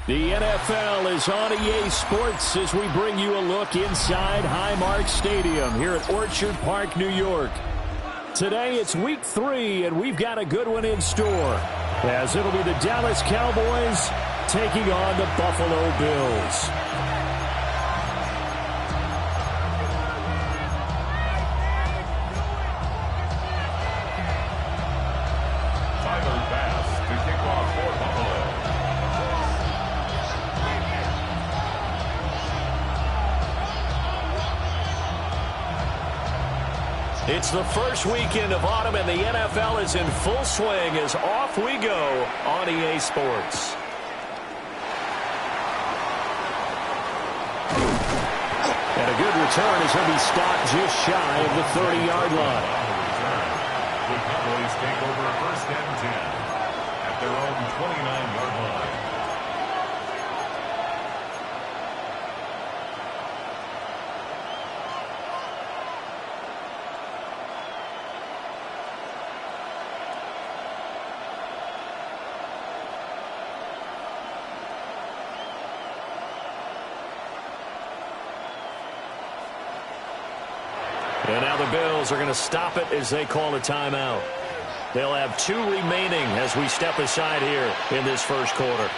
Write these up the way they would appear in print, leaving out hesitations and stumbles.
The NFL is on EA Sports as we bring you a look inside Highmark Stadium here at Orchard Park, New York. Today it's week 3, and we've got a good one in store, as it'll be the Dallas Cowboys taking on the Buffalo Bills. It's the first weekend of autumn, and the NFL is in full swing as off we go on EA Sports. And a good return as he'll be stopped just shy of the 30-yard line. The Cowboys take over first and 10 at their own 29-yard line. And now the Bills are going to stop it as they call a timeout. They'll have 2 remaining as we step aside here in this first quarter.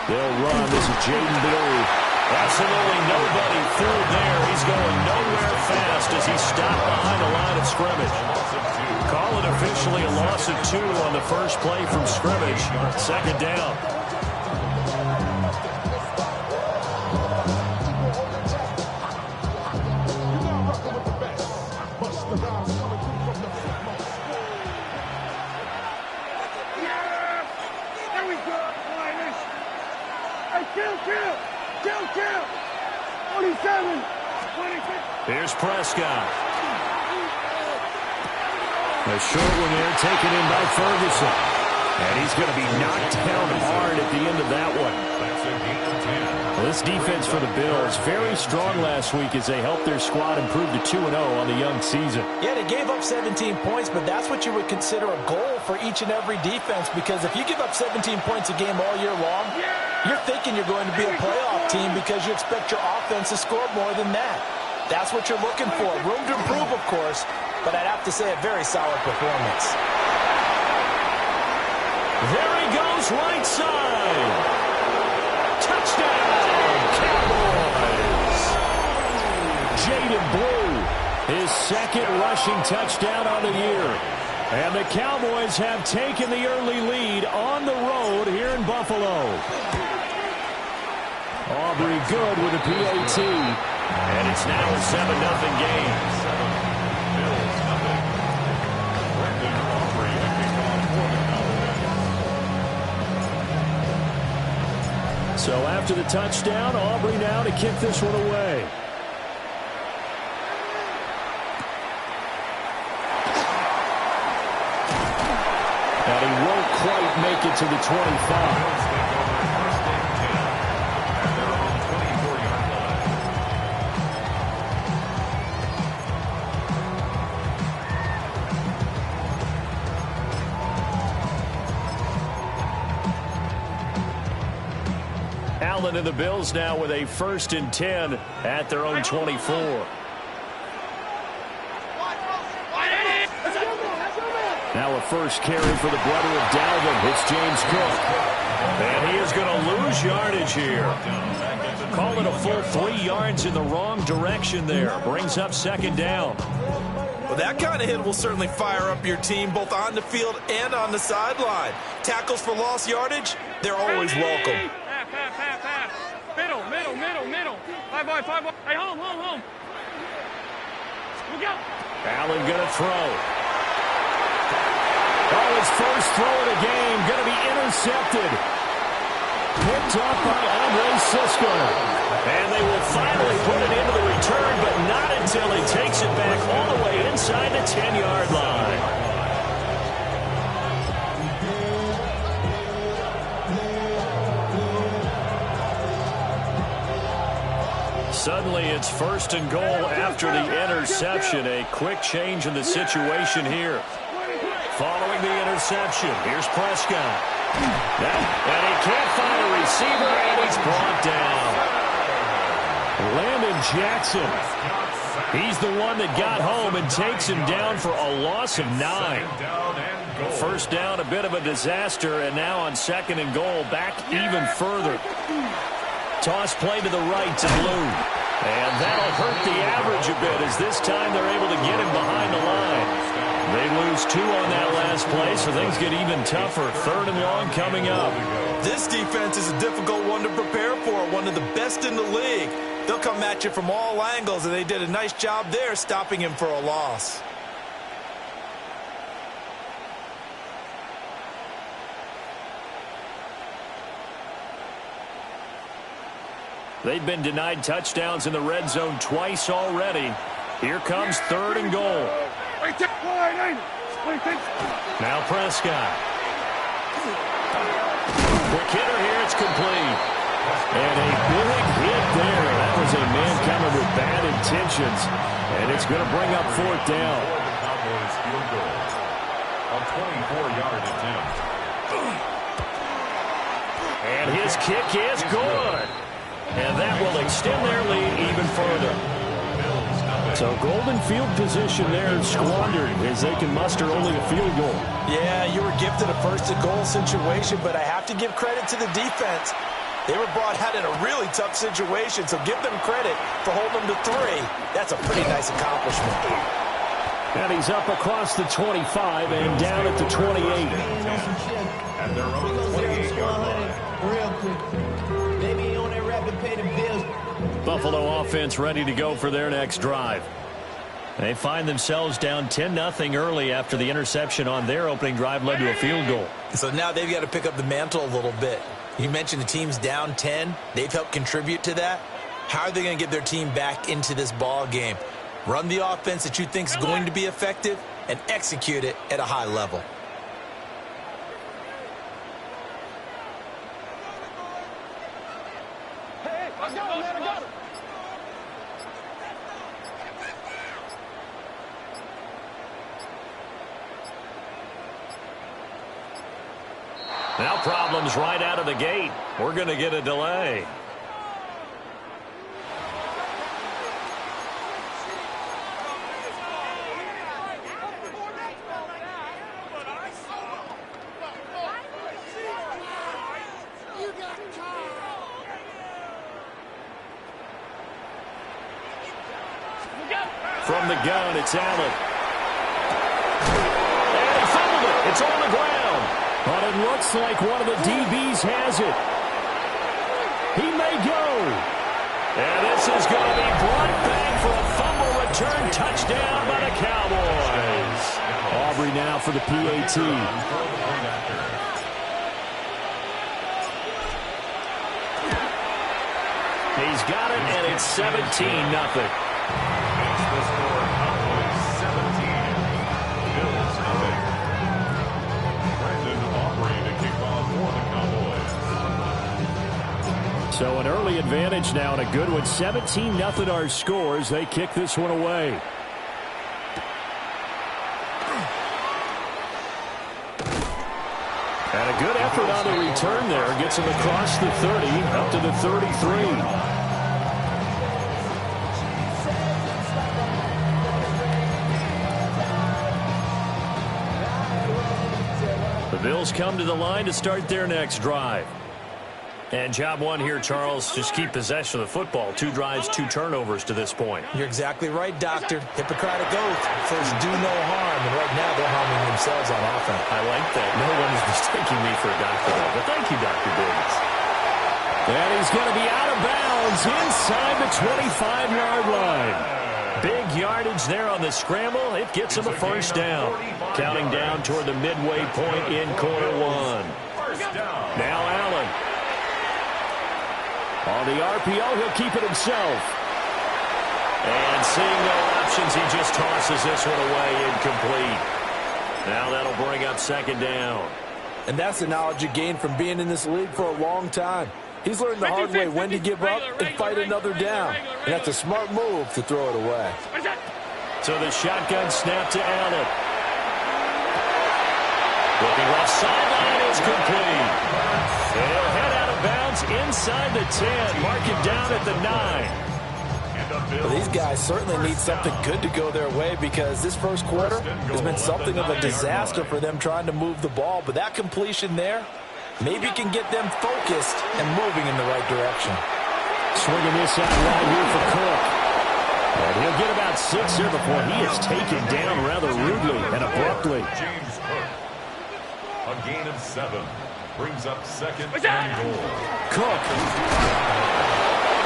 They'll run. This is Jaden Blue. Absolutely nobody through there. He's going nowhere fast as he's stopped behind the line of scrimmage. Call it officially a loss of 2 on the first play from scrimmage. Second down. Here's Prescott. A short one there taken in by Ferguson. And he's going to be knocked down hard at the end of that one. Well, this defense for the Bills, very strong last week as they helped their squad improve to 2-0 on the young season. Yeah, they gave up 17 points, but that's what you would consider a goal for each and every defense, because if you give up 17 points a game all year long, you're thinking you're going to be a playoff team because you expect your offense to score more than that. That's what you're looking for. Room to improve, of course, but I'd have to say a very solid performance. There he goes, right side. Touchdown, Cowboys. Jaden Blue, his second rushing touchdown on the year. And the Cowboys have taken the early lead on the road here in Buffalo. Aubrey good with a PAT. And it's now a 7-0 game. So after the touchdown, Aubrey now to kick this one away. And he won't quite make it to the 25. Allen and the Bills now with a 1st and 10 at their own 24. Now a first carry for the brother of Dalvin. It's James Cook. And he is going to lose yardage here. Call it a full 3 yards in the wrong direction there. Brings up 2nd down. Well, that kind of hit will certainly fire up your team both on the field and on the sideline. Tackles for lost yardage, they're always welcome. Middle. 5 wide. Hey, home. Allen going to throw. Oh, his first throw of the game going to be intercepted. Picked up by Andre Cisco. And they will finally put it into the return, but not until he takes it back all the way inside the 10-yard line. Suddenly, it's 1st and goal after the interception. A quick change in the situation here. Following the interception, here's Prescott. And he can't find a receiver, and he's brought down. Landon Jackson. He's the one that got home and takes him down for a loss of 9. First down, a bit of a disaster, and now on 2nd and goal, back even further. Toss play to the right to Blue. And that'll hurt the average a bit as this time they're able to get him behind the line. They lose 2 on that last play, so things get even tougher. 3rd and long coming up. This defense is a difficult one to prepare for, one of the best in the league. They'll come at you from all angles, and they did a nice job there stopping him for a loss. They've been denied touchdowns in the red zone twice already. Here comes 3rd and goal. Now Prescott. Quick hitter here, it's complete. And a big hit there. That was a man coming with bad intentions. And it's going to bring up 4th down. A 24-yard attempt. And his kick is good. And that will extend their lead even further. So golden field position there squandered as they can muster only a field goal. Yeah, you were gifted a 1st and goal situation, but I have to give credit to the defense. They were brought out in a really tough situation, so give them credit for holding them to 3. That's a pretty nice accomplishment. And he's up across the 25 and down at the 28. At their own 28-yard line. Real quick. Maybe on that rapid pay the bills. Buffalo offense ready to go for their next drive. They find themselves down 10-0 early after the interception on their opening drive led to a field goal. So now they've got to pick up the mantle a little bit. You mentioned the team's down 10. They've helped contribute to that. How are they going to get their team back into this ball game? Run the offense that you think is going to be effective and execute it at a high level. Now problems right out of the gate. We're going to get a delay. From the gun, it's Allen. And he fumbled it. It's on the ground. But it looks like one of the DBs has it. He may go. And this is going to be brought back for a fumble return touchdown by the Cowboys. Aubrey now for the PAT. He's got it, and it's 17-0. It's the score, Cowboys 17. Bills nothing. Brandon Aubrey to kick off for the Cowboys. So an early advantage now and a good one. 17-0 our scores. They kick this one away. And a good effort on the return there. Gets him across the 30 up to the 33. The Bills come to the line to start their next drive. And job one here, Charles, just keep possession of the football. 2 drives, 2 turnovers to this point. You're exactly right, Doctor. Hippocratic oath. First, do no harm. And right now, they're harming themselves on offense. I like that. No one is mistaking me for a doctor, though. But thank you, Dr. Diggs. And he's going to be out of bounds inside the 25-yard line. Big yard. yardage there on the scramble. It gets him a first down. Counting down toward the midway point in quarter one. Now Allen. On the RPO, he'll keep it himself. And seeing no options, he just tosses this one away incomplete. Now that'll bring up second down. And that's the knowledge you gain from being in this league for a long time. He's learned the hard way when to give up and fight another down. And that's a smart move to throw it away. So the shotgun snap to Allen. Looking left sideline is complete. And he'll head out of bounds inside the 10. Mark him down at the 9. Well, these guys certainly need something good to go their way because this first quarter has been something of a disaster for them trying to move the ball. But that completion there maybe can get them focused and moving in the right direction. Swinging this out right here for Cook. And he'll get about 6 here before he is taken down rather rudely and abruptly. James Cook. A gain of 7. Brings up second and goal. Cook.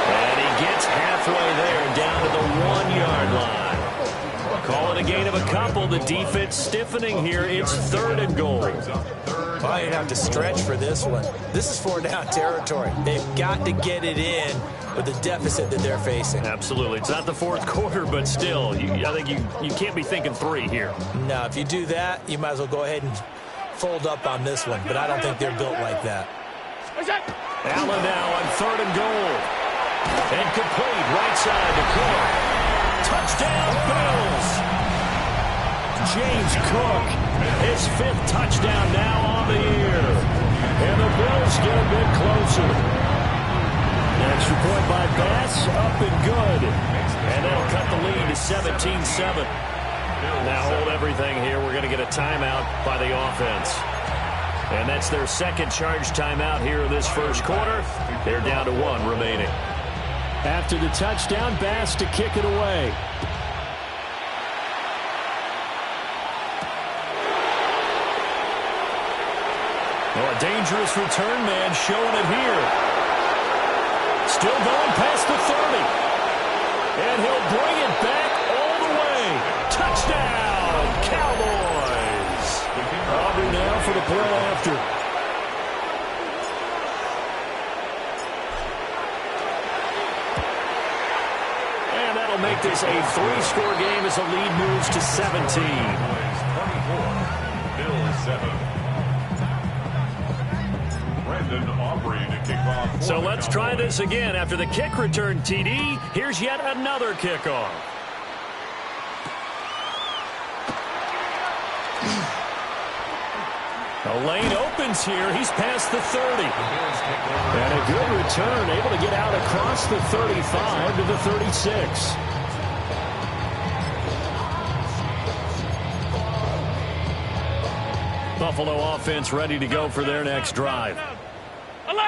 And he gets halfway there down to the 1-yard line. Call it a gain of a couple. The defense stiffening here. It's 3rd and goal. Well, you have to stretch for this one. This is 4-down territory. They've got to get it in with the deficit that they're facing. Absolutely. It's not the 4th quarter, but still, I think you can't be thinking 3 here. No, if you do that, you might as well go ahead and fold up on this one. But I don't think they're built like that. Allen now on 3rd and goal. And complete right side to Cook. Touchdown, Bills. James Cook, his 5th touchdown now on the year. And the Bills get a bit closer. Extra point by Bass, up and good. And that'll cut the lead to 17-7. Now hold everything here. We're going to get a timeout by the offense. And that's their 2nd charge timeout here in this first quarter. They're down to 1 remaining. After the touchdown, Bass to kick it away. Well, a dangerous return man showing it here. Still going past the 30. And he'll bring it back all the way. Touchdown, Cowboys. Aubrey now for the play after. And that'll make this a 3-score game as the lead moves to 17. 24, Bills 7. So let's try this again. After the kick return TD, here's yet another kickoff. The lane opens here. He's past the 30. And a good return, able to get out across the 35 to the 36. Buffalo offense ready to go for their next drive.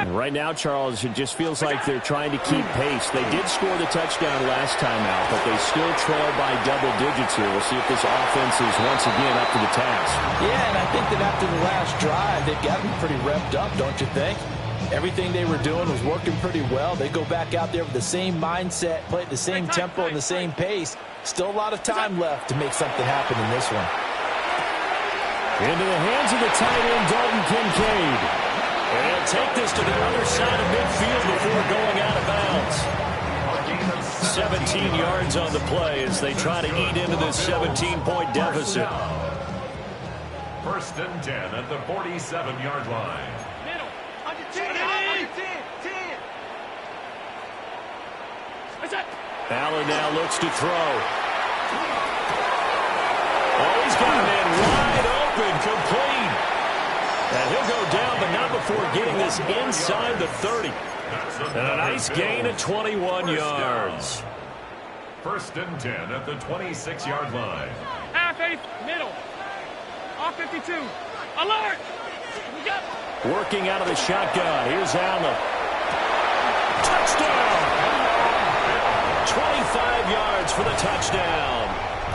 And right now, Charles, it just feels like they're trying to keep pace. They did score the touchdown last time out, but they still trail by double digits here. We'll see if this offense is once again up to the task. Yeah, and I think that after the last drive, they've gotten pretty revved up, don't you think? Everything they were doing was working pretty well. They go back out there with the same mindset, play at the same tempo and the same pace. Still a lot of time left to make something happen in this one. Into the hands of the tight end, Dalton Kincaid. And take this to the other side of midfield before going out of bounds. 17 yards on the play as they try to eat into this 17-point deficit. 1st and 10 at the 47-yard line. Allen now looks to throw. Oh, he's got a man wide open, complete. And he'll go down, but not before getting this inside the 30. And a nice gain of 21 yards. 1st and 10 at the 26-yard line. Half-eighth, middle. Off 52. Alert! Working out of the shotgun. Here's Allen. Touchdown! 25 yards for the touchdown.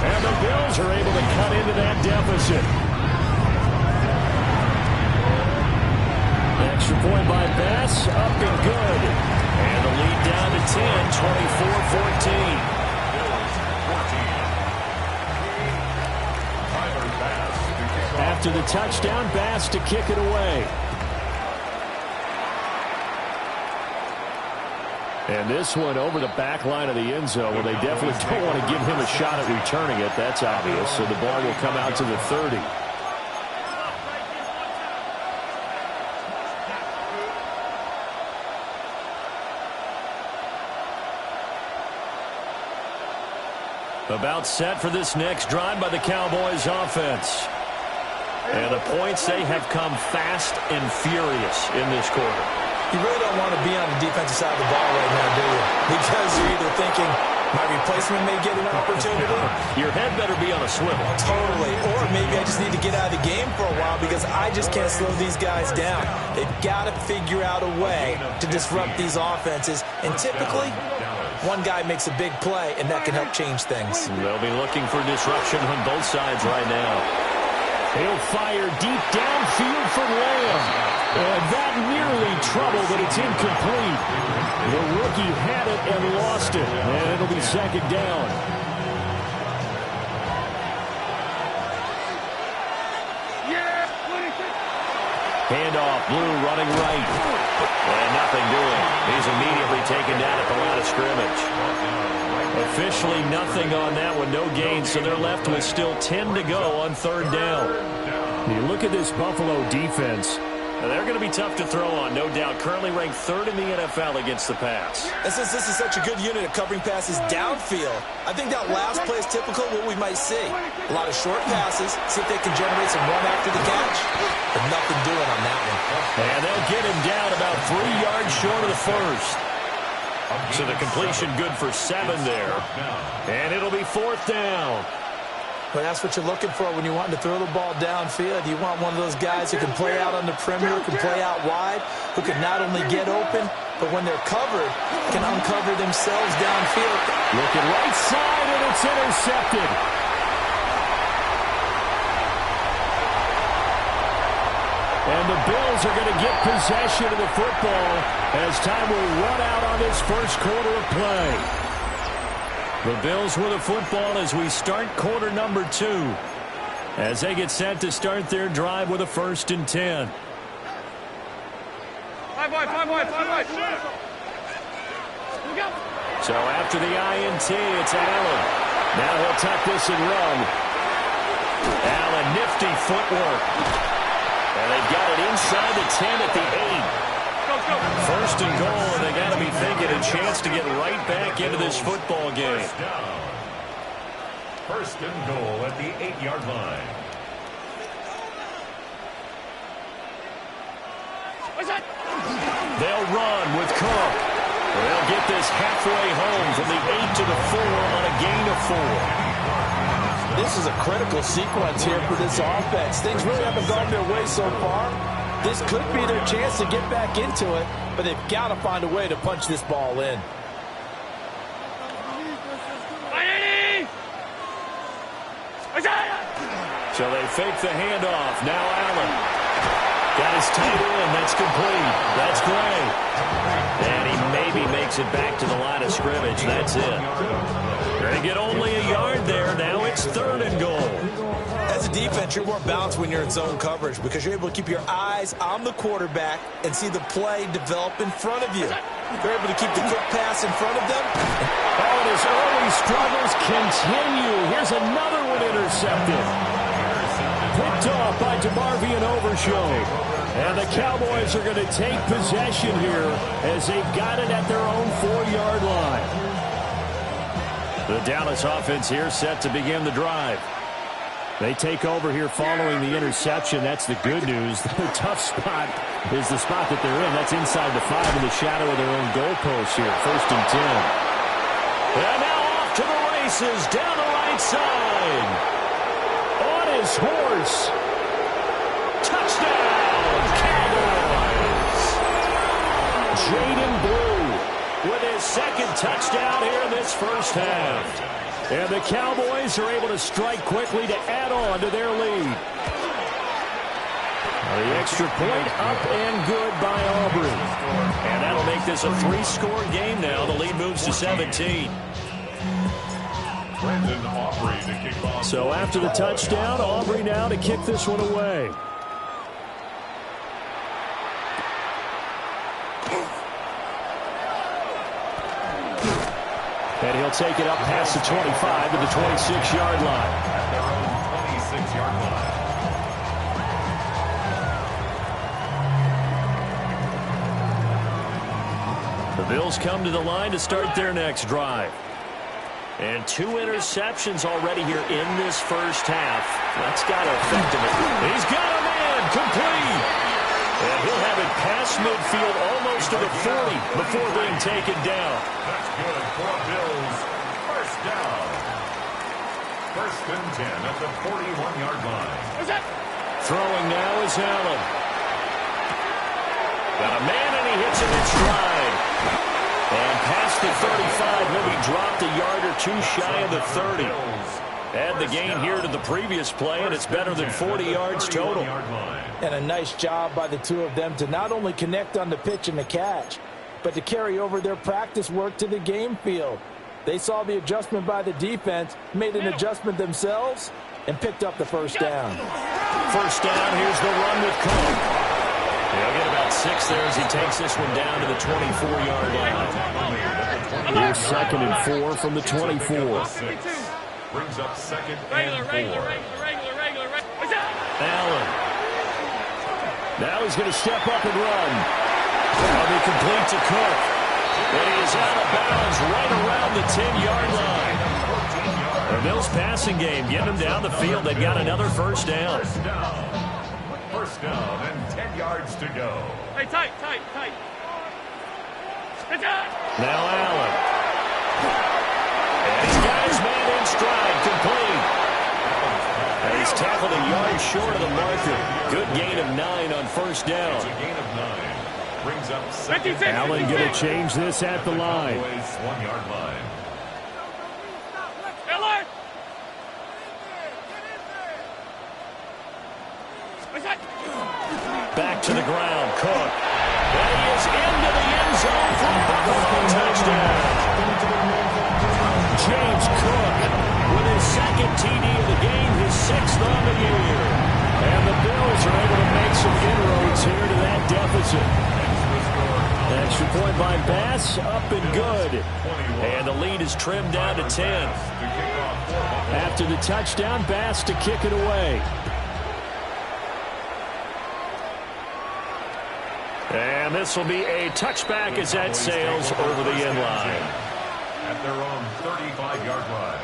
And the Bills are able to cut into that deficit. Extra point by Bass, up and good. And the lead down to 10, 24-14. after the touchdown pass to kick it away. And this one over the back line of the end zone. Well, they definitely don't want to give him a shot at returning it. That's obvious. So the ball will come out to the 30. About set for this next drive by the Cowboys offense. And the points, they have come fast and furious in this quarter. You really don't want to be on the defensive side of the ball right now, do you? Because you're either thinking, my replacement may get an opportunity. Your head better be on a swivel. Totally. Or maybe I just need to get out of the game for a while because I just can't slow these guys down. They've got to figure out a way to disrupt these offenses. And typically, one guy makes a big play, and that can help change things. They'll be looking for disruption on both sides right now. He'll fire deep downfield for Lamb. And that nearly trouble, but it's incomplete. The rookie had it and lost it. And it'll be second down. Handoff, Blue running right. And nothing doing. He's immediately taken down at the line of scrimmage. Officially nothing on that one, no gain, so they're left with still 10 to go on third down. You look at this Buffalo defense. They're going to be tough to throw on, no doubt. Currently ranked third in the NFL against the pass. And since this is such a good unit at covering passes downfield, I think that last play is typical of what we might see. A lot of short passes, see if they can generate some run after the catch. But nothing doing on that one. And they'll get him down about 3 yards short of the first. So the completion good for 7 there. And it'll be fourth down. But that's what you're looking for when you want to throw the ball downfield. You want one of those guys who can play out on the perimeter, can play out wide, who can not only get open, but when they're covered, can uncover themselves downfield. Looking right side, and it's intercepted. And the Bills are going to get possession of the football as time will run out on this first quarter of play. The Bills with the football as we start quarter number 2. As they get set to start their drive with a 1st and 10. 5 wide. So after the INT, it's Allen. Now he'll tuck this and run. Allen, nifty footwork. And they've got it inside the 10 at the 8. First and goal, and they got to be thinking a chance to get right back into this football game. First and goal at the 8-yard line. They'll run with Cook. They'll get this halfway home from the 8 to the 4 on a gain of 4. This is a critical sequence here for this offense. Things really haven't gone their way so far. This could be their chance to get back into it, but they've got to find a way to punch this ball in. So they fake the handoff. Now Allen. Got his tight end. That's complete. That's great. And he maybe makes it back to the line of scrimmage. That's it. They get only a yard there. Now it's 3rd and goal. As a defense, you're more balanced when you're in zone coverage because you're able to keep your eyes on the quarterback and see the play develop in front of you. You're able to keep the quick pass in front of them. Oh, and his early struggles continue. Here's another one intercepted. Picked off by DeMarvion Overshow. And the Cowboys are going to take possession here as they've got it at their own 4-yard line. The Dallas offense here set to begin the drive. They take over here following the interception. That's the good news. The tough spot is the spot that they're in. That's inside the 5 in the shadow of their own goalpost here. 1st and 10. And now off to the races down the right side. On his horse. Touchdown, Cowboys. Jaden Blue with his 2nd touchdown here in this first half. And the Cowboys are able to strike quickly to add on to their lead. The extra point up and good by Aubrey. And that'll make this a 3-score game now. The lead moves to 17. So after the touchdown, Aubrey now to kick this one away. And he'll take it up past the 25 to the 26-yard line. At their own 26-yard line. The Bills come to the line to start their next drive. And 2 interceptions already here in this first half. That's got to affect him. He's got a man complete. And he'll have it past midfield almost to the 40 before being taken down. That's good for Bills. First down. First and 10 at the 41-yard line. Throwing now is Allen. Got a man and he hits him in stride. And past the 35, he'll be dropped a yard or 2 shy of the 30. Add the gain here to the previous play, and it's better than 40 yards total. And a nice job by the two of them to not only connect on the pitch and the catch, but to carry over their practice work to the game field. They saw the adjustment by the defense, made an adjustment themselves, and picked up the first down. First down, here's the run with Cook. He'll get about 6 there as he takes this one down to the 24-yard line. Here's 2nd and 4 from the 24. Brings up 2nd and 4. Allen. Now he's going to step up and run. That'll be complete to Cook. And he is out of bounds right around the 10-yard line. The Bills passing game getting them down the field. They've got another first down. First down and 10 yards to go. Hey, tight. Now Allen. And he's got his man in stride, complete. And he's tackled a yard short of the marker. Good gain of 9 on first down. It's a gain of 9. Brings up 2nd. Allen going to change this at the line. 1-yard line. Back to the ground, Cook. And he is into the end zone for Buffalo touchdown. James Cook with his 2nd TD of the game, his 6th on the year. And the Bills are able to make some inroads here to that deficit. Extra point by Bass, up and good. And the lead is trimmed down to 10. After the touchdown, Bass to kick it away. And this will be a touchback as that sails over the end line. At their own 35-yard line.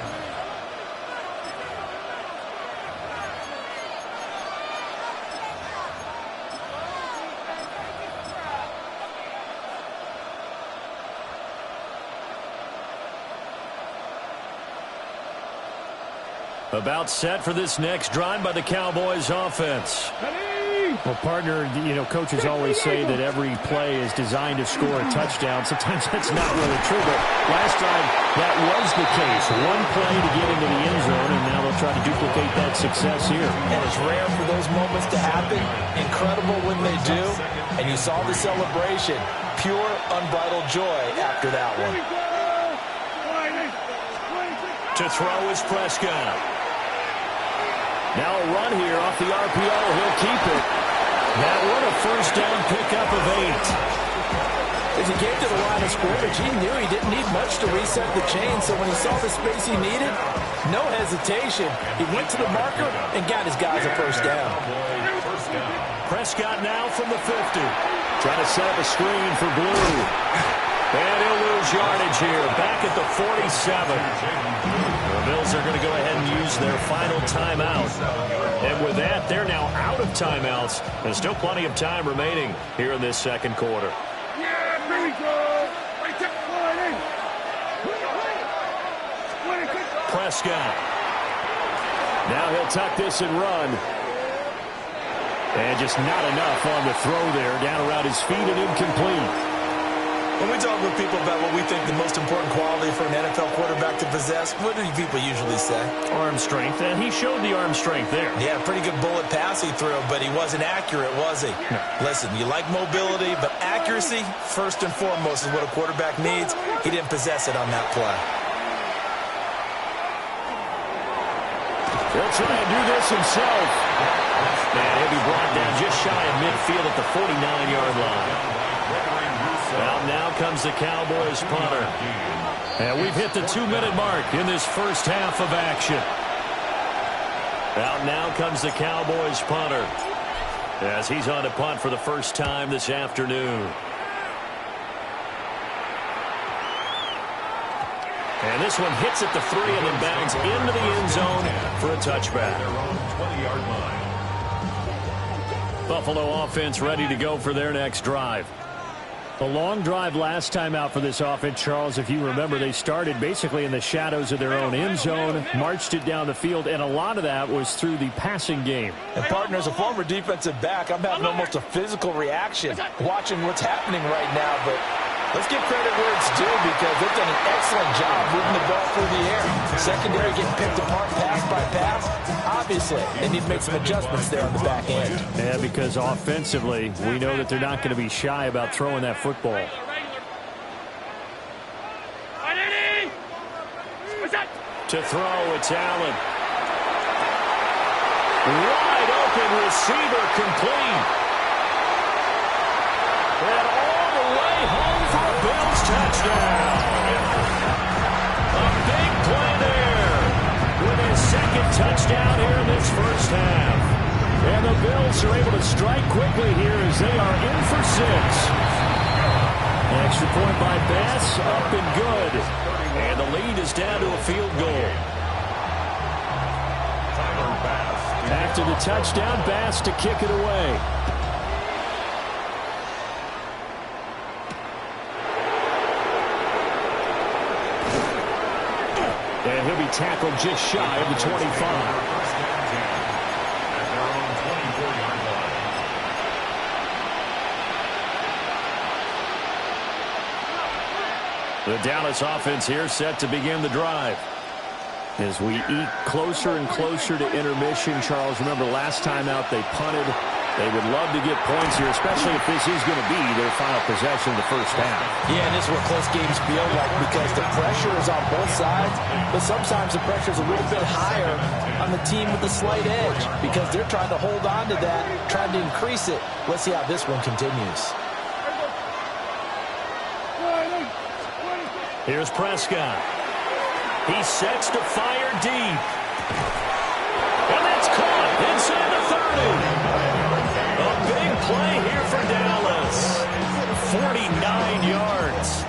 About set for this next drive by the Cowboys offense. Well, partner, coaches always say that every play is designed to score a touchdown. Sometimes that's not really true, but last time that was the case. One play to get into the end zone, and now they'll try to duplicate that success here. And it's rare for those moments to happen. Incredible when they do. And you saw the celebration. Pure, unbridled joy after that one. To throw is Prescott. Now a run here off the RPO. He'll keep it. That one a first down pickup of 8. As he came to the line of scrimmage, he knew he didn't need much to reset the chain, so when he saw the space he needed, no hesitation. He went to the marker and got his guys a first down. Prescott now from the 50. Trying to set up a screen for Blue. And he'll lose yardage here. Back at the 47. The Bills are going to go ahead and use their final timeout. And with that, they're now out of timeouts. There's still plenty of time remaining here in this second quarter. Prescott. Now he'll tuck this and run. And just not enough on the throw there. Down around his feet and incomplete. When we talk with people about what we think the most important quality for an NFL quarterback to possess, what do people usually say? Arm strength, and he showed the arm strength there. Yeah, pretty good bullet pass he threw, but he wasn't accurate, was he? No. Listen, you like mobility, but accuracy, first and foremost, is what a quarterback needs. He didn't possess it on that play. He'll try and do this himself. And he'll be brought down just shy of midfield at the 49-yard line. Well, now comes the Cowboys punter. And we've hit the 2-minute mark in this first half of action. Out now comes the Cowboys punter as he's on to punt for the first time this afternoon. And this one hits at the 3 and then bangs into the end zone for a touchback. Buffalo offense ready to go for their next drive. A long drive last time out for this offense, Charles. If you remember, they started basically in the shadows of their own end zone, marched it down the field, and a lot of that was through the passing game. And, partner, as a former defensive back, I'm having almost a physical reaction watching what's happening right now. But let's give credit where it's due because they've done an excellent job moving the ball through the air. Secondary getting picked apart pass by pass. Obviously, they need to make some adjustments there on the back end. Yeah, because offensively, we know that they're not going to be shy about throwing that football. To throw, it's Allen. Wide open receiver complete. And all the way home for a Bills touchdown. A big play there with his second touchdown here in this first half. And the Bills are able to strike quickly here as they are in for 6. Extra point by Bass, up and good. And the lead is down to a field goal. After the touchdown, Bass to kick it away. And he'll be tackled just shy of the 25. The Dallas offense here set to begin the drive. As we eat closer and closer to intermission, Charles, remember last time out they punted. They would love to get points here, especially if this is going to be their final possession of the first half. Yeah, and this is what close games feel like because the pressure is on both sides, but sometimes the pressure is a little bit higher on the team with the slight edge because they're trying to hold on to that, trying to increase it. Let's see how this one continues. Here's Prescott. He sets to fire deep. And that's caught inside the 30. A big play here for Dallas. 49 yards.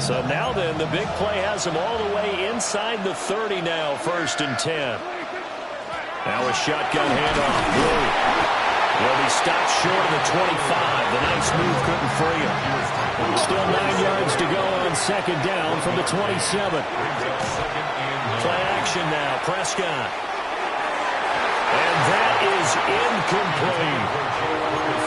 So now then, the big play has him all the way inside the 30 now, 1st and 10. Now a shotgun handoff. Blue. Well, he stopped short of the 25. The nice move couldn't free him. Still 9 yards to go on 2nd down from the 27. Play action now, Prescott. And that is incomplete.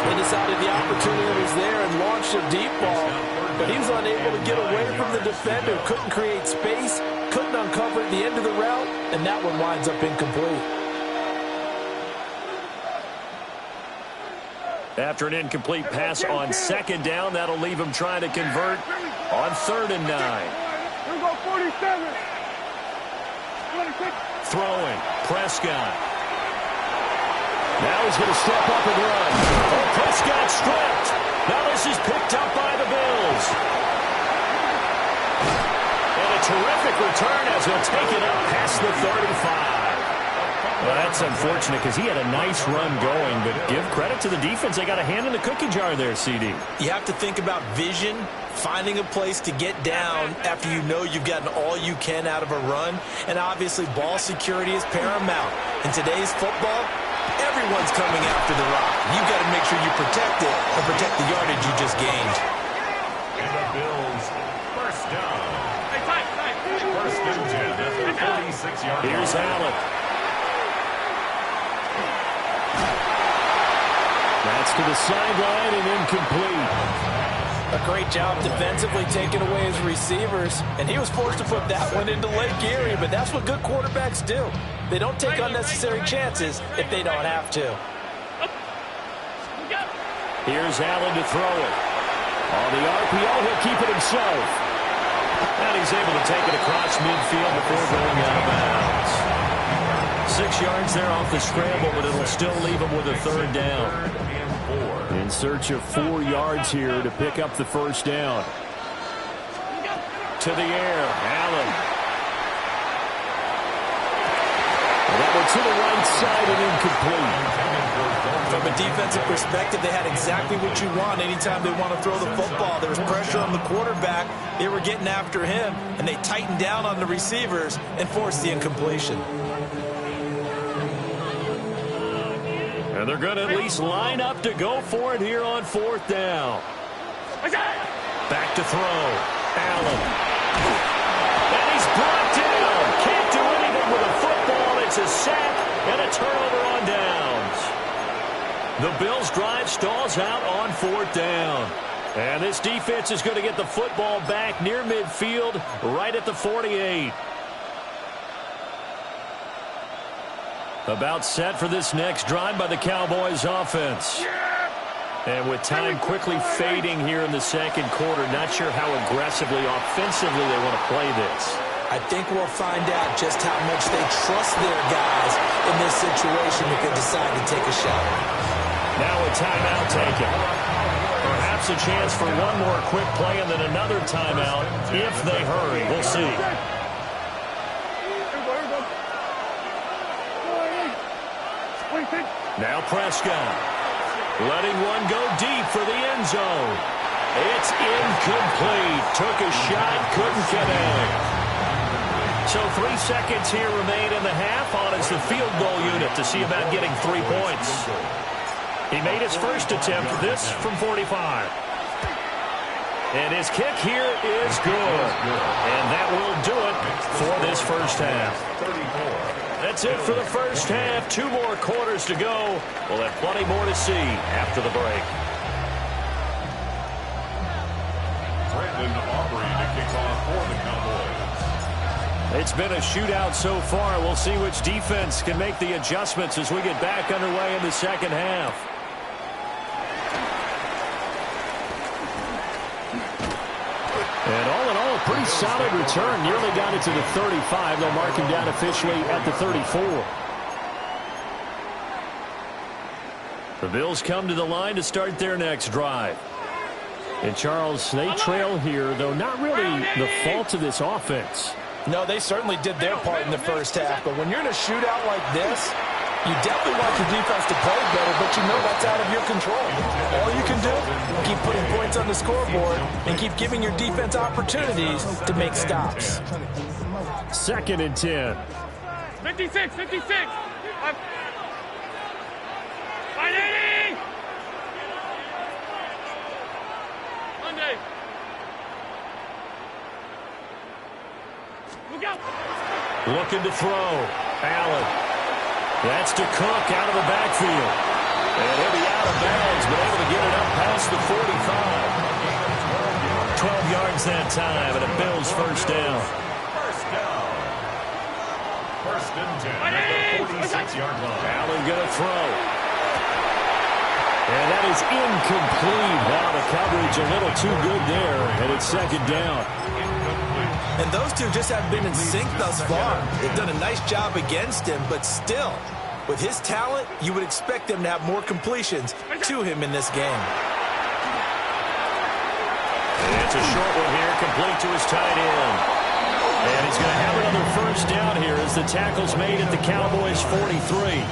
They decided the opportunity was there and launched a deep ball, but he was unable to get away from the defender, couldn't create space, couldn't uncover at the end of the route, and that one winds up incomplete. After an incomplete pass on 2nd down, that'll leave him trying to convert on 3rd and 9. Here we go, 47. 26. Throwing, Prescott. Now he's going to step up and run. Oh, Prescott stripped. Now this is picked up by the Bills. And a terrific return as he'll take it up past the 35. Well, that's unfortunate because he had a nice run going, but give credit to the defense. They got a hand in the cookie jar there, CD. You have to think about vision, finding a place to get down after you know you've gotten all you can out of a run, and obviously ball security is paramount. In today's football, everyone's coming after the rock. You've got to make sure you protect it and protect the yardage you just gained. And the Bills, first down. First and 10 at the 46-yard line. Here's Allen. That's to the sideline and incomplete. A great job defensively taking away his receivers, and he was forced to put that one into Lake Erie, but that's what good quarterbacks do. They don't take unnecessary chances if they don't have to. Here's Allen to throw it. On the RPO, he'll keep it himself. And he's able to take it across midfield before going 6 yards there off the scramble, but it'll still leave them with a third down. In search of 4 yards here to pick up the first down. To the air, Allen. That one to the right side and incomplete. From a defensive perspective, they had exactly what you want anytime they want to throw the football. There was pressure on the quarterback. They were getting after him, and they tightened down on the receivers and forced the incompletion. And they're going to at least line up to go for it here on 4th down. Back to throw. Allen. And he's brought down. Can't do anything with a football. It's a sack and a turnover on downs. The Bills' drive stalls out on 4th down. And this defense is going to get the football back near midfield, right at the 48. About set for this next drive by the Cowboys offense. And with time quickly fading here in the second quarter, not sure how aggressively, offensively they want to play this. I think we'll find out just how much they trust their guys in this situation if they decide to take a shot. Now a timeout taken. Perhaps a chance for one more quick play and then another timeout if they hurry. We'll see. Now Prescott. Letting one go deep for the end zone. It's incomplete. Took a shot, couldn't connect. So 3 seconds here remain in the half on as the field goal unit to see about getting 3 points. He made his first attempt, this from 45. And his kick here is good. And that will do it for this first half. That's it for the first half. 2 more quarters to go. We'll have plenty more to see after the break. Brandon Aubrey to kick off for the Cowboys. It's been a shootout so far. We'll see which defense can make the adjustments as we get back underway in the second half. And all in all, a pretty solid return. Nearly got it to the 35. They'll mark him down officially at the 34. The Bills come to the line to start their next drive. And, Charles, they trail here, though not really the fault of this offense. No, they certainly did their part in the first half. But when you're in a shootout like this, you definitely want your defense to play better, but you know that's out of your control. All you can do, keep putting points on the scoreboard and keep giving your defense opportunities to make stops. 2nd and 10. 56, 56. 580. Monday. Look out. Looking to throw. Allen. That's to Cook out of the backfield. And he'll be out of bounds, but able to get it up past the 45. 12 yards that time, and a Bills first down. First and 10 at the 46-yard line. Allen going to throw. And that is incomplete. Now the coverage a little too good there, and it's 2nd down. And those two just have been in sync thus far. They've done a nice job against him, but still, with his talent, you would expect them to have more completions to him in this game. And it's a short one here, complete to his tight end. And he's going to have another first down here as the tackle's made at the Cowboys' 43.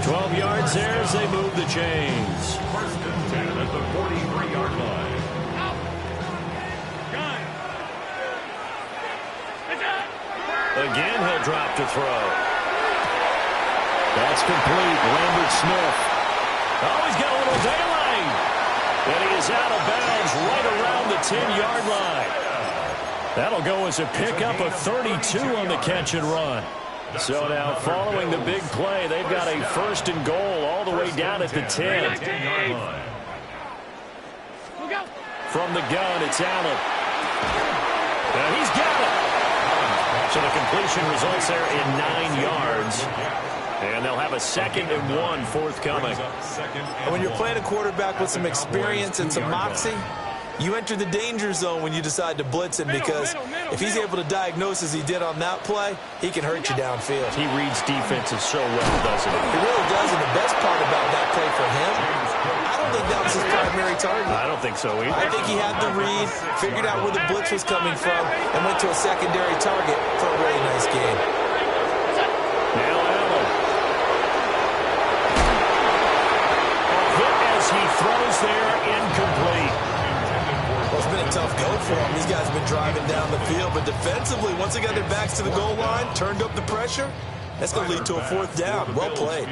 12 yards there as they move the chains. First and 10 at the 43-yard line. Again, he'll drop to throw. That's complete. Lambert Smith. Oh, he's got a little daylight. And he is out of bounds right around the 10-yard line. That'll go as a pickup of 32 on the catch and run. So now, following the big play, they've got a 1st and goal all the way down at the 10. From the gun, it's Allen. And he's got it. So the completion results there in 9 yards. And they'll have a 2nd and 1 forthcoming. And when you're playing a quarterback with some experience and some moxie, You enter the danger zone when you decide to blitz him, because if he's able to diagnose as he did on that play, he can hurt you downfield. He reads defenses so well, doesn't he? He really does, and the best part about that play for him, I don't think that was his primary target. I don't think so either. I think he had the read, figured out where the blitz was coming from, and went to a secondary target for a really nice game. Now Allen. Hit as he throws there, incomplete. Well, it's been a tough go for him. These guys have been driving down the field, but defensively, once they got their backs to the goal line, turned up the pressure, that's going to lead to a fourth down. Well played.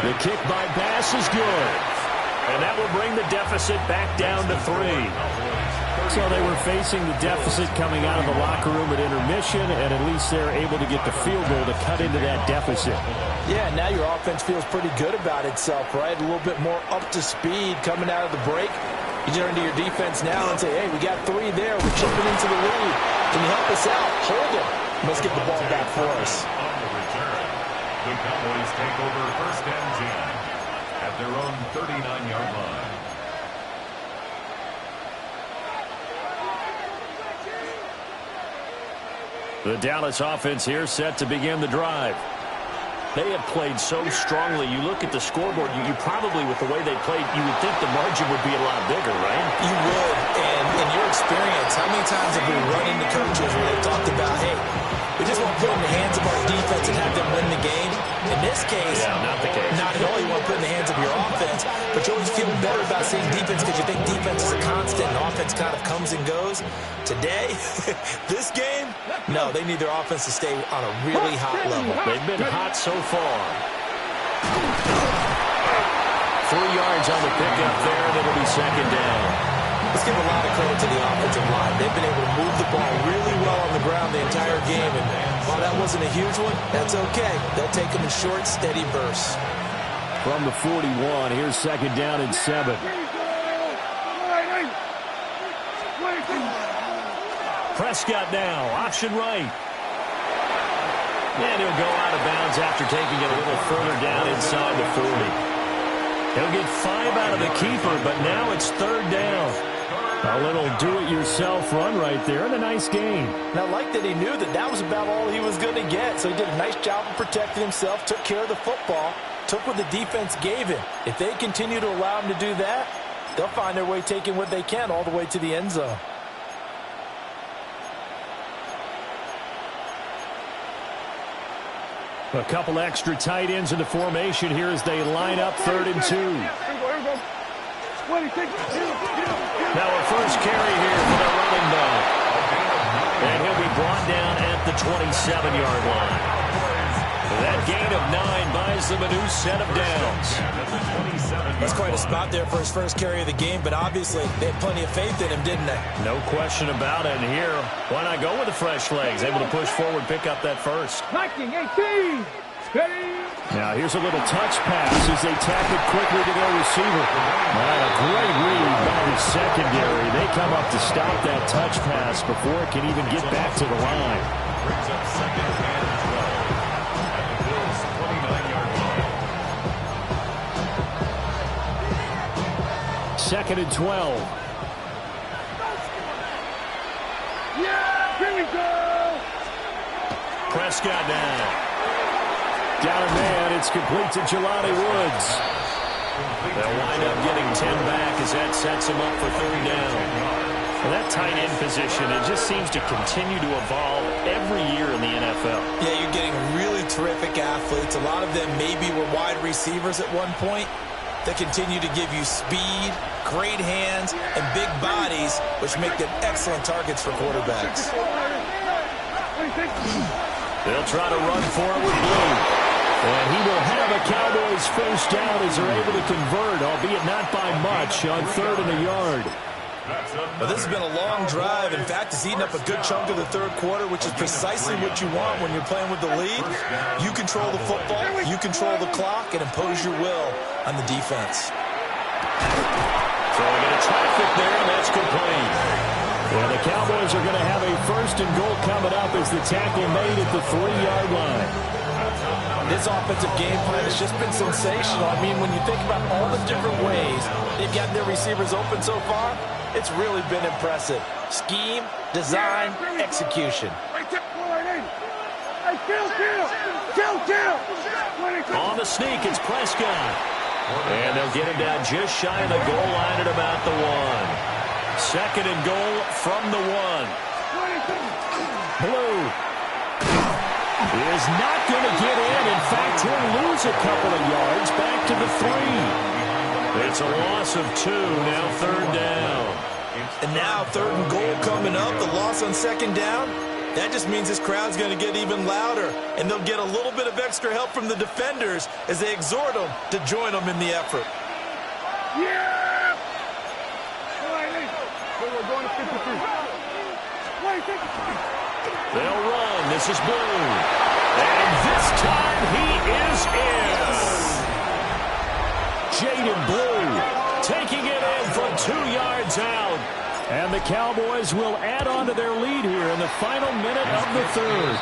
The kick by Bass is good. And that will bring the deficit back down to 3. So they were facing the deficit coming out of the locker room at intermission, and at least they're able to get the field goal to cut into that deficit. Yeah, now your offense feels pretty good about itself, right? A little bit more up to speed coming out of the break. You turn to your defense now and say, hey, we got 3 there. We're chipping into the lead. Can you help us out? Hold it. Let's get the ball back for us. The Cowboys take over first and 10 at their own 39-yard line. The Dallas offense here set to begin the drive. They have played so strongly. You look at the scoreboard, you probably, with the way they played, you would think the margin would be a lot bigger, right? You would, and in your experience, how many times have we run into coaches where they've talked about, hey, we just want to put it in the hands of our defense and have them win the game? In this case, not the case. Not only you want to put it in the hands of your offense, but you always feel better about saying defense because you think defense is a constant and offense kind of comes and goes. Today, this game, no, they need their offense to stay on a really hot level. They've been hot so far. 3 yards on the pickup there, and it'll be second down. Let's give a lot of credit to the offensive line. They've been able to move the ball really well on the ground the entire game, and while that wasn't a huge one, that's okay. They'll take them in short, steady bursts. From the 41, here's second down and 7. Prescott now, option right. And he'll go out of bounds after taking it a little further down inside the 40. He'll get 5 out of the keeper, but now it's third down. A little do-it-yourself run right there, and a nice gain. And I like that he knew that that was about all he was going to get. So he did a nice job of protecting himself, took care of the football, took what the defense gave him. If they continue to allow him to do that, they'll find their way taking what they can all the way to the end zone. A couple extra tight ends in the formation here as they line up 3rd and 2. Now a first carry here for the running back. And he'll be brought down at the 27-yard line. That gain of 9 buys them a new set of downs. That's quite a spot there for his first carry of the game, but obviously they had plenty of faith in him, didn't they? No question about it. And here, why not go with the fresh legs? Able to push forward, pick up that first. 19-18. Now here's a little touch pass as they tack it quickly to their receiver. A great read by the secondary. They come up to stop that touch pass before it can even get back to the line. Brings up second and 12 at the Bills' 29-yard line. Second and 12. Yeah, here we go. Prescott now. Down a man, it's complete to Jelani Woods. They'll wind up getting 10 back as that sets them up for third down. And that tight end position, it just seems to continue to evolve every year in the NFL. Yeah, you're getting really terrific athletes. A lot of them maybe were wide receivers at one point. They continue to give you speed, great hands, and big bodies, which make them excellent targets for quarterbacks. They'll try to run for it with Blue. And he will have a Cowboys first down as they're able to convert, albeit not by much, on 3rd and a yard. Well, this has been a long drive. In fact, it's eaten up a good chunk of the third quarter, which is precisely what you want when you're playing with the lead. You control the football, you control the clock, and impose your will on the defense. Throwing into traffic there, and that's complete. Well, the Cowboys are going to have a 1st and goal coming up as the tackle made at the 3-yard line. This offensive game plan has just been sensational. I mean, when you think about all the different ways they've gotten their receivers open so far, it's really been impressive. Scheme, design, execution. On the sneak, it's Prescott. And they'll get him down just shy of the goal line at about the 1. Second and goal from the 1. Blue is not going to get in. In fact, he'll lose a couple of yards back to the 3. It's a loss of 2, now third down. And now third and goal coming up, the loss on second down. That just means this crowd's going to get even louder, and they'll get a little bit of extra help from the defenders as they exhort them to join them in the effort. Yeah! They'll run. This is Blue. And this time he is in. Jaden Blue taking it in from 2 yards out. And the Cowboys will add on to their lead here in the final minute of the third.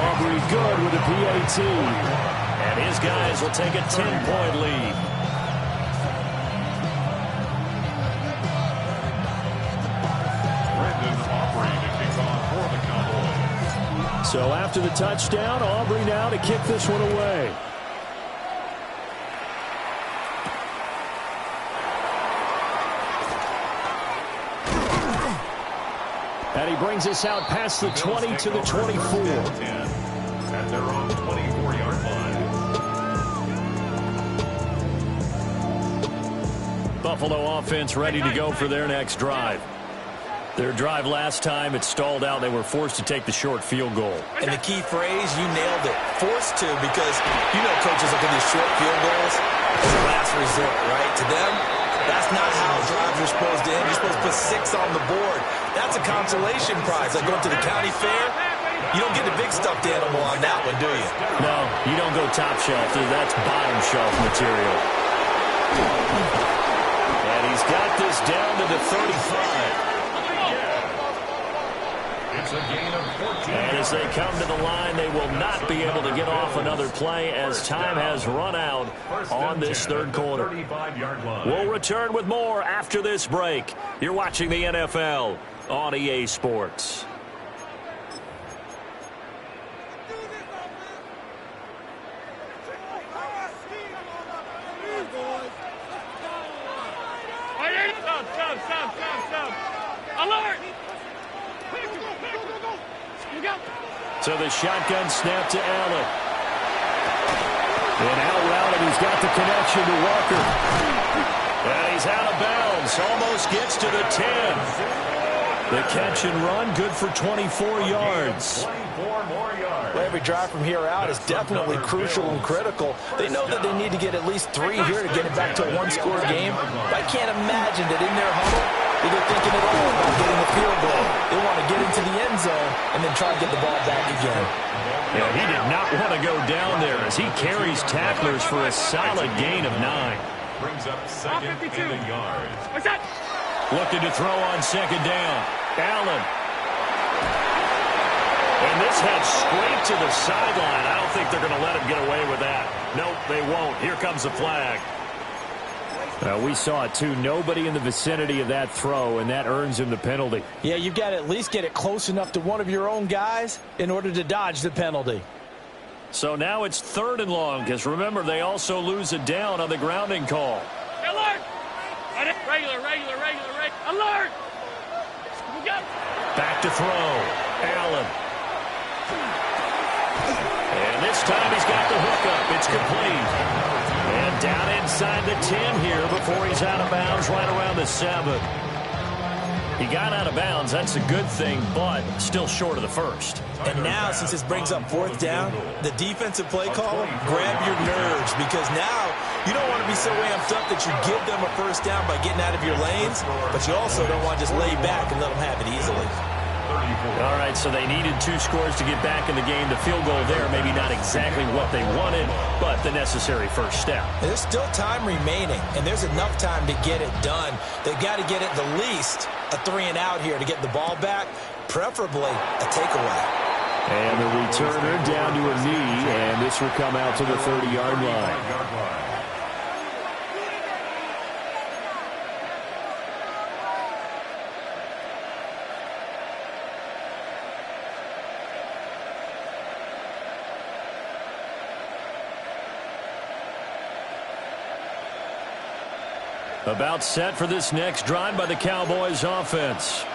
Aubrey good with a PAT. And his guys will take a 10-point lead. So after the touchdown, Aubrey now to kick this one away. And he brings us out past the 20 to the 24. At their own 24-yard line. Buffalo offense ready to go for their next drive. Their drive last time, it stalled out. They were forced to take the short field goal. And the key phrase, you nailed it. Forced to, because you know coaches look at these short field goals as a last resort, right? To them, that's not how drives are supposed to end. You're supposed to put 6 on the board. That's a consolation prize. Like going to the county fair, you don't get the big stuffed animal on that one, do you? No, you don't go top shelf. That's bottom shelf material. And he's got this down to the 35. It's a gain of 14. And as they come to the line, they will not be able to get off another play as time has run out on this third quarter. 35-yard line. We'll return with more after this break. You're watching the NFL on EA Sports. Stop. Alert! So the shotgun snap to Allen. And out route, and he's got the connection to Walker. And he's out of bounds. Almost gets to the 10. The catch and run, good for 24 yards. 24 more yards. Well, every drive from here out is definitely crucial and critical. They know that they need to get at least 3 here to get it back to a one-score game. But I can't imagine that in their huddle, they're thinking at all about getting the field goal. They want to get into the end zone and then try to get the ball back again. Yeah, he did not want to go down there as he carries tacklers for a solid gain of 9. Brings up second and a yard. What's that? Looking to throw on second down. Allen. And this heads straight to the sideline. I don't think they're going to let him get away with that. Nope, they won't. Here comes the flag. We saw it, too. Nobody in the vicinity of that throw, and that earns him the penalty. Yeah, you've got to at least get it close enough to one of your own guys in order to dodge the penalty. So now it's 3rd and long, because remember, they also lose it down on the grounding call. Alert! Regular. Alert! We got Back to throw. Allen. And this time he's got the hookup. It's complete. And down inside the 10 here before he's out of bounds right around the 7. He got out of bounds. That's a good thing, but still short of the first. And now, since this brings up 4th down, the defensive play call, grab your nerves, because now you don't want to be so amped up that you give them a first down by getting out of your lanes, but you also don't want to just lay back and let them have it easily. All right, so they needed 2 scores to get back in the game. The field goal there, maybe not exactly what they wanted, but the necessary first step. There's still time remaining, and there's enough time to get it done. They've got to get it the least a 3 and out here to get the ball back, preferably a takeaway. And the returner down to a knee, and this will come out to the 30-yard line. About set for this next drive by the Cowboys offense.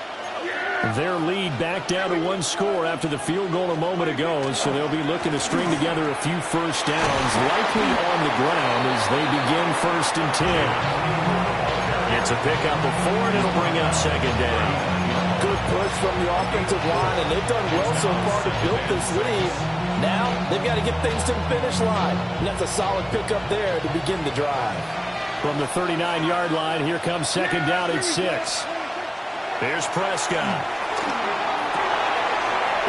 Their lead back down to one score after the field goal a moment ago, so they'll be looking to string together a few first downs, likely on the ground as they begin 1st and 10. It's a pickup of 4, and it'll bring up 2nd down. Good push from the offensive line, and they've done well so far to build this lead. Now they've got to get things to the finish line, and that's a solid pickup there to begin the drive. From the 39-yard line, here comes 2nd down at 6. Here's Prescott.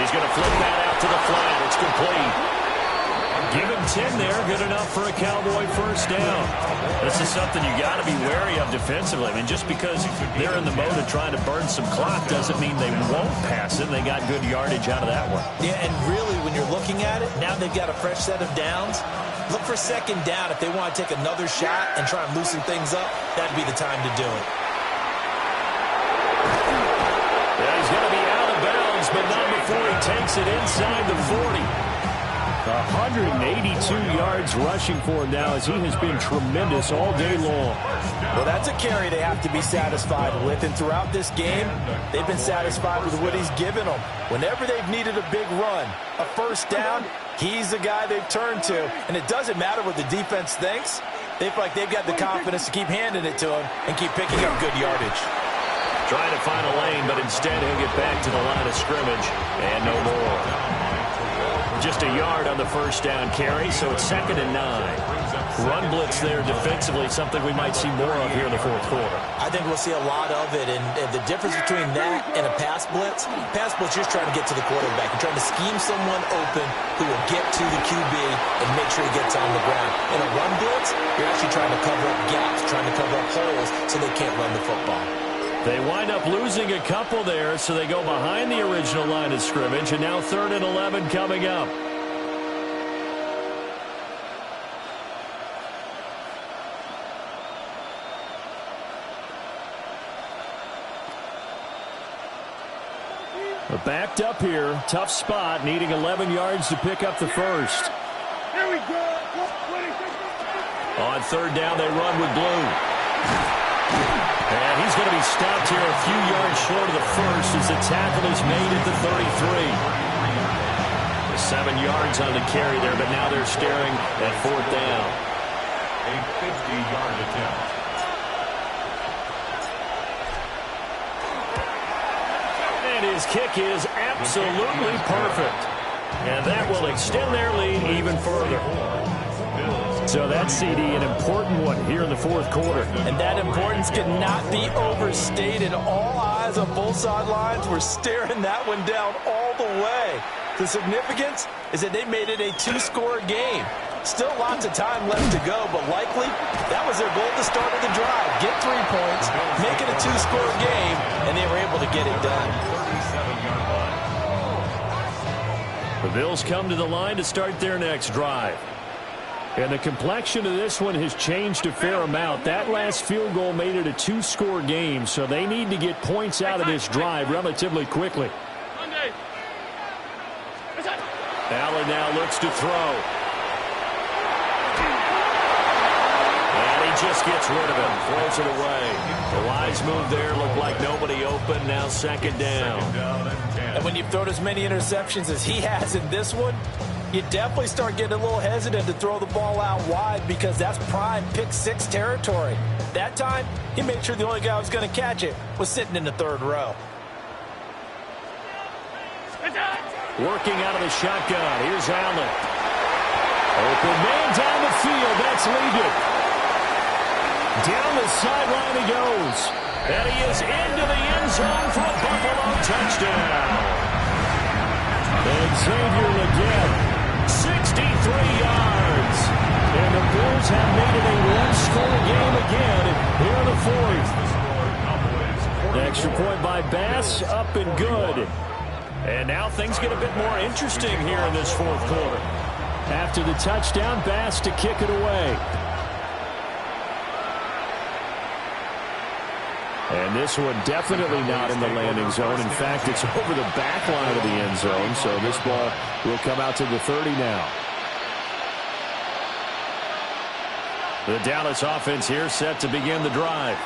He's going to flip that out to the flat. It's complete. Give him 10 there. Good enough for a Cowboy first down. This is something you got to be wary of defensively. I mean, just because they're in the mode of trying to burn some clock doesn't mean they won't pass it. They got good yardage out of that one. Yeah, and really, when you're looking at it, now they've got a fresh set of downs. Look for 2nd down. If they want to take another shot and try and loosen things up, that'd be the time to do it. Yeah, he's going to be out of bounds, but not before he takes it inside the 40. 182 yards rushing for him now as he has been tremendous all day long. Well, that's a carry they have to be satisfied with, and throughout this game, they've been satisfied with what he's given them. Whenever they've needed a big run, a first down, he's the guy they've turned to, and it doesn't matter what the defense thinks. They feel like they've got the confidence to keep handing it to him and keep picking up good yardage. Trying to find a lane, but instead he'll get back to the line of scrimmage, and no more. Just a yard on the first down carry, so it's 2nd and 9. Run blitz there defensively, something we might see more of here in the 4th quarter. I think we'll see a lot of it, and the difference between that and a pass blitz just trying to get to the quarterback. You're trying to scheme someone open who will get to the QB and make sure he gets on the ground. In a run blitz, you're actually trying to cover up gaps, trying to cover up holes so they can't run the football. They wind up losing a couple there, so they go behind the original line of scrimmage, and now 3rd and 11 coming up. Backed up here, tough spot, needing 11 yards to pick up the first. Here we go. On 3rd down, they run with Blue. And he's going to be stopped here a few yards short of the first as the tackle is made at the 33. 7 yards on the carry there, but now they're staring at 4th down. A 50-yard attempt. And his kick is absolutely perfect. And that will extend their lead even further. So that CD, an important one here in the 4th quarter. And that importance cannot be overstated. All eyes on both sidelines were staring that one down all the way. The significance is that they made it a 2-score game. Still lots of time left to go, but likely that was their goal at the start of the drive. Get 3 points, make it a 2-score game, and they were able to get it done. The Bills come to the line to start their next drive. And the complexion of this one has changed a fair amount. That last field goal made it a 2-score game, so they need to get points out of this drive relatively quickly. Allen now looks to throw. And he just gets rid of it, throws it away. The wise move there, looked like nobody open, now 2nd down. And when you've thrown as many interceptions as he has in this one, you definitely start getting a little hesitant to throw the ball out wide because that's prime pick-6 territory. That time, he made sure the only guy who was going to catch it was sitting in the 3rd row. Working out of the shotgun. Here's Allen. Open man down the field. That's Ligon. Down the sideline he goes. And he is into the end zone for a Buffalo touchdown. And Xavier Ligon, 63 yards. And the Bills have made it a one-score game again here in the 4th. The extra point by Bass, up and good. And now things get a bit more interesting here in this fourth quarter. After the touchdown, Bass to kick it away. And this one definitely not in the landing zone. In fact, it's over the back line of the end zone. So this ball will come out to the 30 now. The Dallas offense here set to begin the drive.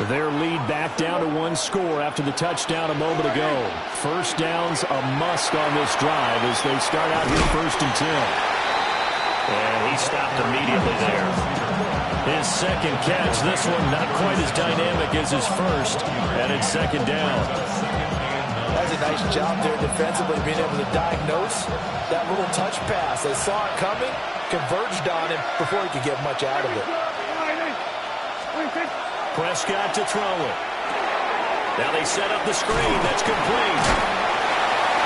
Their lead back down to one score after the touchdown a moment ago. First down's a must on this drive as they start out here 1st and 10. And he stopped immediately there. His second catch, this one not quite as dynamic as his first, and it's 2nd down. That's a nice job there defensively, being able to diagnose that little touch pass. They saw it coming, converged on him before he could get much out of it. Prescott to throw it. Now they set up the screen. That's complete.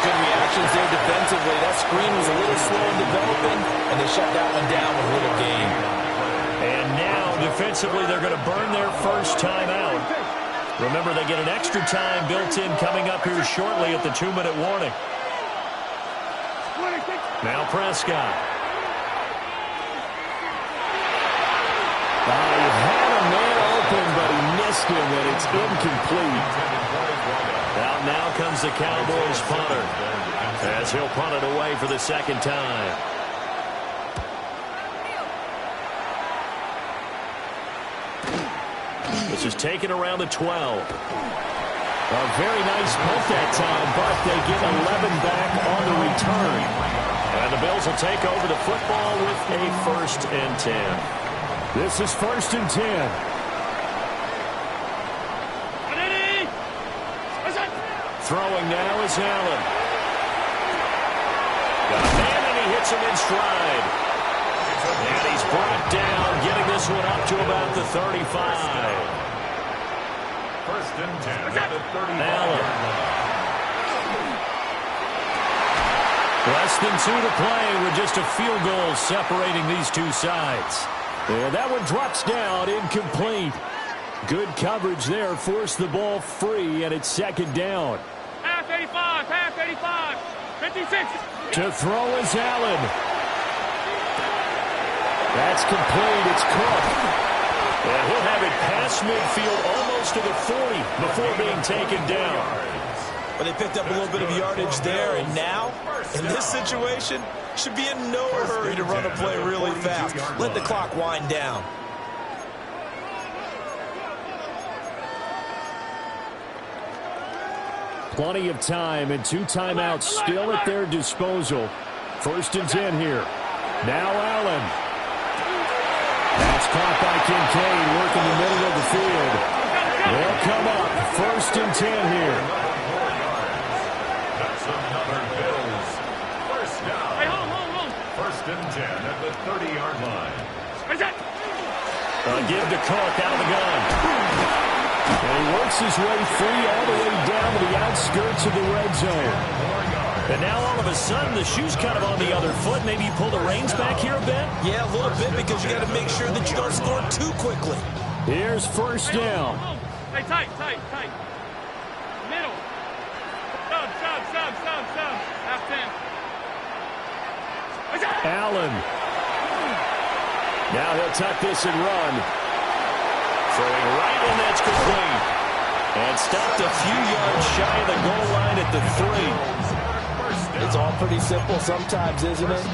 Good reactions there defensively. That screen was a little slow in developing, and they shut that one down with little gain. And now, defensively, they're going to burn their first time out. Remember, they get an extra time built in coming up here shortly at the 2-minute warning. Now Prescott. He had a man open, but he missed him, and it's incomplete. Now comes the Cowboys punter, as he'll punt it away for the 2nd time. This is taken around the 12. A very nice punt that time, but they get 11 back on the return. And the Bills will take over the football with a 1st and 10. This is 1st and 10. Throwing now is Allen. Got a man, and he hits him in stride. And he's brought down, getting this one up to about the 35. 1st and 10 at the 35. Allen. Less than 2 to play with just a field goal separating these two sides. And that one drops down, incomplete. Good coverage there, forced the ball free, and it's 2nd down. Half 85, half 85, 56. To throw is Allen. That's complete. It's Cook. And he'll have it past midfield almost to the 40 before being taken down. But they picked up a little bit of yardage there, and now, in this situation, should be in no hurry to run a play really fast. Let the clock wind down. Plenty of time and 2 timeouts still at their disposal. 1st and 10 here. Now Allen. That's caught by Kincaid, working the middle of the field. They'll come up. 1st and 10 here. That's another Bills. First down. Hey, hold. 1st and 10 at the 30-yard line. A give to Cook out of the gun. And he works his way free all the way down to the outskirts of the red zone. And now all of a sudden the shoe's kind of on the other foot. Maybe you pull the reins back here a bit? Yeah, a little bit, because you got to make sure that you don't score too quickly. Here's 1st down. Hey, tight. Middle. Sub. Half 10. Allen. Now he'll tuck this and run. Throwing right, and that's complete. And stopped a few yards shy of the goal line at the 3. It's all pretty simple sometimes, isn't it?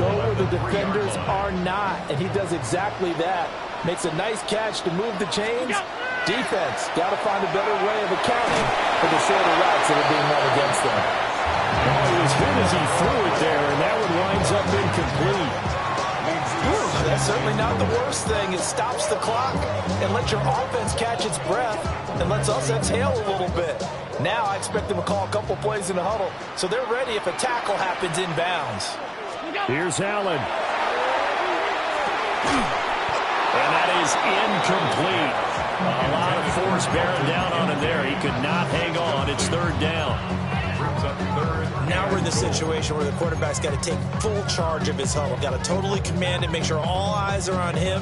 Go where the defenders are not, and he does exactly that. Makes a nice catch to move the chains. Defense, got to find a better way of accounting for the shorter routes that are being run against them. Well, he was hit as he threw it there, and that one winds up incomplete. That's certainly not the worst thing. It stops the clock and lets your offense catch its breath and lets us exhale a little bit. Now I expect them to call a couple plays in the huddle, so they're ready if a tackle happens inbounds. Here's Allen. And that is incomplete. A lot of force bearing down on him there. He could not hang on. It's 3rd down. brings up third. Now we're in the situation where the quarterback's got to take full charge of his huddle. Got to totally command it, make sure all eyes are on him.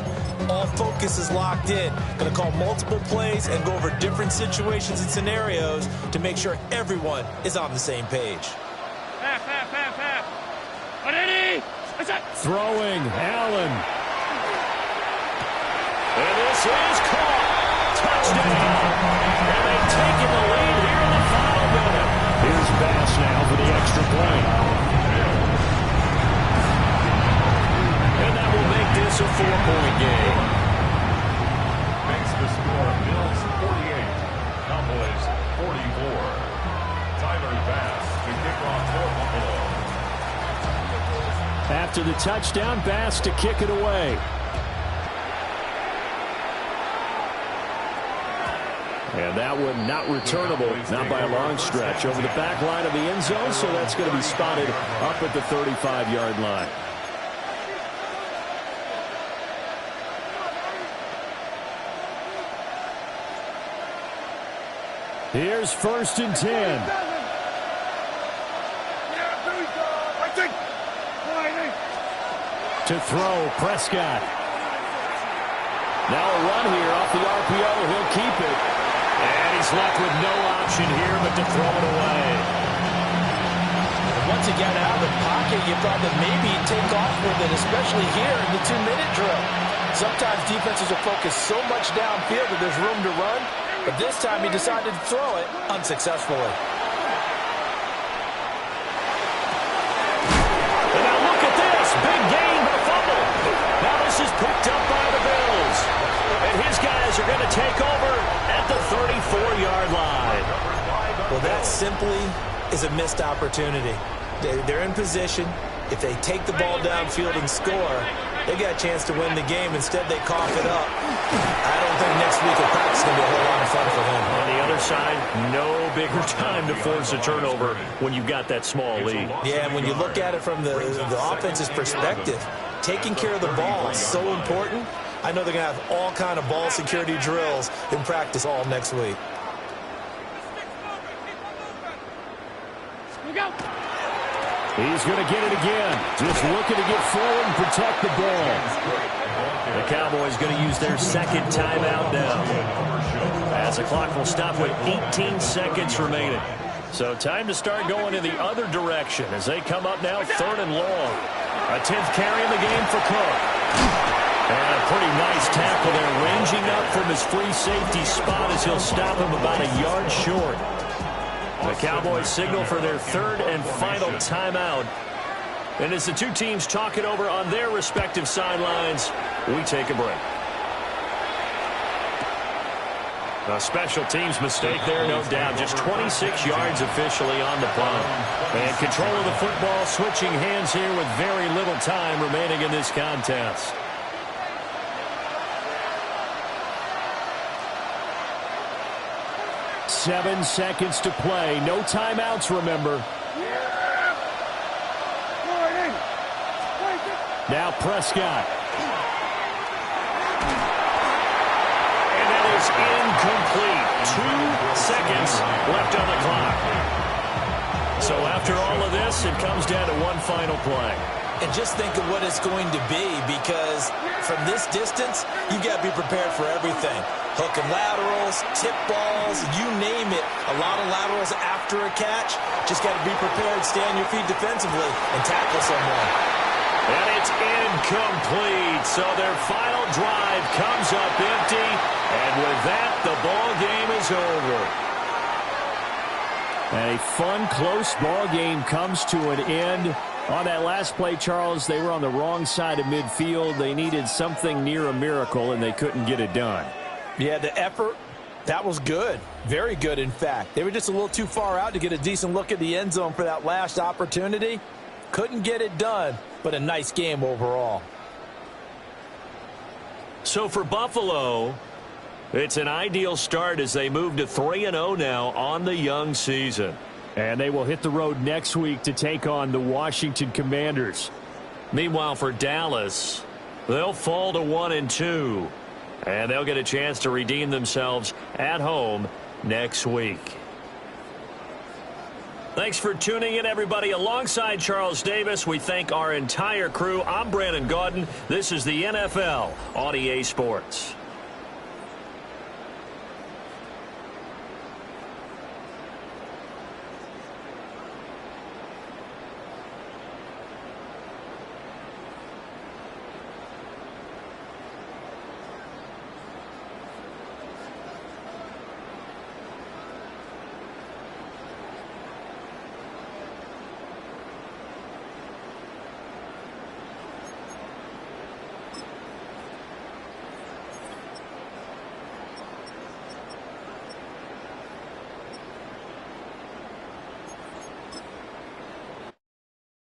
All focus is locked in. Going to call multiple plays and go over different situations and scenarios to make sure everyone is on the same page. Half. Ready? Throwing, Allen. And this is caught. Touchdown. And they've taken the lead here in the final minute. Here's Bass now for the extra point. And that will make this a 4-point game. Makes the score Bills 48, Cowboys 44. Tyler Bass to kick off for Buffalo. After the touchdown, Bass to kick it away. And that one not returnable, not by a long stretch, over the back line of the end zone, so that's going to be spotted up at the 35-yard line. Here's 1st and 10. To throw, Prescott. Now a run here off the RPO. He'll keep it. And he's left with no option here but to throw it away. Once he got out of the pocket, you thought that maybe he'd take off with it, especially here in the 2-minute drill. Sometimes defenses will focus so much downfield that there's room to run, but this time he decided to throw it unsuccessfully. And now look at this. Big gain, but a fumble. Now this is picked up by the Bills. And his guys are going to take over at the 34-yard line. Well, that simply is a missed opportunity. They're in position. If they take the ball downfield and score, they got a chance to win the game. Instead, they cough it up. I don't think next week at practice is going to be a whole lot of fun for them. On the other side, no bigger time to force a turnover when you've got that small lead. Yeah, and when you look at it from the offense's perspective, taking care of the ball is so important. I know they're going to have all kind of ball security drills in practice all next week. He's going to get it again. Just looking to get forward and protect the ball. The Cowboys going to use their second timeout now, as the clock will stop with 18 seconds remaining. So time to start going in the other direction as they come up now 3rd and long. A 10th carry in the game for Cook. And a pretty nice tackle there, ranging up from his free safety spot as he'll stop him about a yard short. The Cowboys signal for their 3rd and final timeout. And as the two teams talk it over on their respective sidelines, we take a break. A special teams mistake there, no doubt. Just 26 yards officially on the punt. And control of the football switching hands here with very little time remaining in this contest. Seven seconds to play. No timeouts, remember. Now Prescott. And that is incomplete. 2 seconds left on the clock. So after all of this, it comes down to one final play. And just think of what it's going to be, because from this distance, you got to be prepared for everything. Hook and laterals, tip balls, you name it. A lot of laterals after a catch. Just got to be prepared, stay on your feet defensively, and tackle someone. And it's incomplete. So their final drive comes up empty. And with that, the ball game is over. And a fun, close ball game comes to an end. On that last play, Charles, they were on the wrong side of midfield. They needed something near a miracle, and they couldn't get it done. Yeah, the effort, that was good. Very good, in fact. They were just a little too far out to get a decent look at the end zone for that last opportunity. Couldn't get it done, but a nice game overall. So for Buffalo, it's an ideal start as they move to 3-0 now on the young season. And they will hit the road next week to take on the Washington Commanders. Meanwhile, for Dallas, they'll fall to 1-2. And they'll get a chance to redeem themselves at home next week. Thanks for tuning in, everybody. Alongside Charles Davis, we thank our entire crew. I'm Brandon Gaudin. This is the NFL on EA Sports.